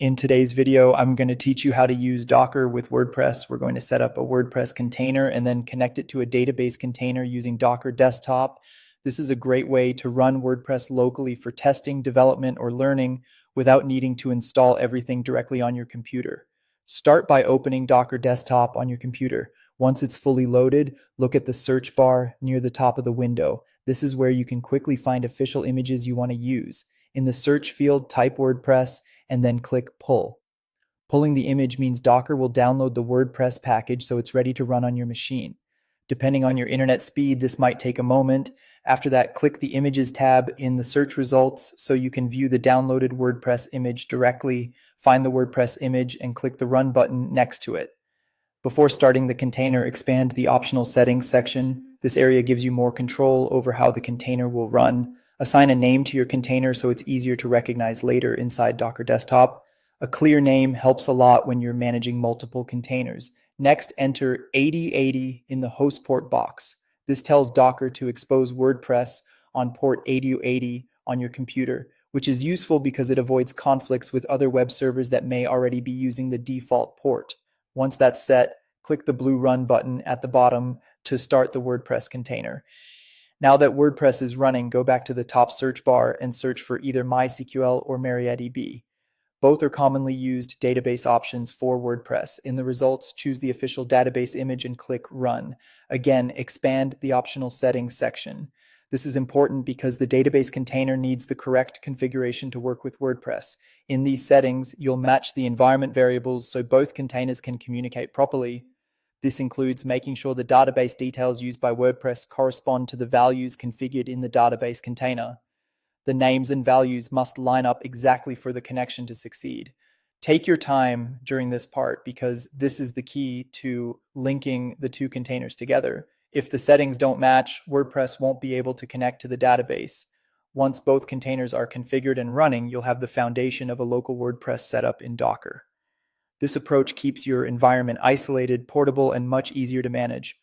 In today's video, I'm going to teach you how to use Docker with WordPress. We're going to set up a WordPress container and then connect it to a database container using Docker Desktop. This is a great way to run WordPress locally for testing, development, or learning without needing to install everything directly on your computer. Start by opening Docker Desktop on your computer. Once it's fully loaded, look at the search bar near the top of the window. This is where you can quickly find official images you want to use. In the search field, type WordPress and then click Pull. Pulling the image means Docker will download the WordPress package so it's ready to run on your machine. Depending on your internet speed, this might take a moment. After that, click the Images tab in the search results so you can view the downloaded WordPress image directly. Find the WordPress image and click the Run button next to it. Before starting the container, expand the optional settings section. This area gives you more control over how the container will run. Assign a name to your container so it's easier to recognize later inside Docker Desktop. A clear name helps a lot when you're managing multiple containers. Next, enter 8080 in the host port box. This tells Docker to expose WordPress on port 8080 on your computer, which is useful because it avoids conflicts with other web servers that may already be using the default port. Once that's set, click the blue Run button at the bottom to start the WordPress container. Now that WordPress is running, go back to the top search bar and search for either MySQL or MariaDB. Both are commonly used database options for WordPress. In the results, choose the official database image and click Run. Again, expand the optional settings section. This is important because the database container needs the correct configuration to work with WordPress. In these settings, you'll match the environment variables so both containers can communicate properly. This includes making sure the database details used by WordPress correspond to the values configured in the database container. The names and values must line up exactly for the connection to succeed. Take your time during this part because this is the key to linking the two containers together. If the settings don't match, WordPress won't be able to connect to the database. Once both containers are configured and running, you'll have the foundation of a local WordPress setup in Docker. This approach keeps your environment isolated, portable, and much easier to manage.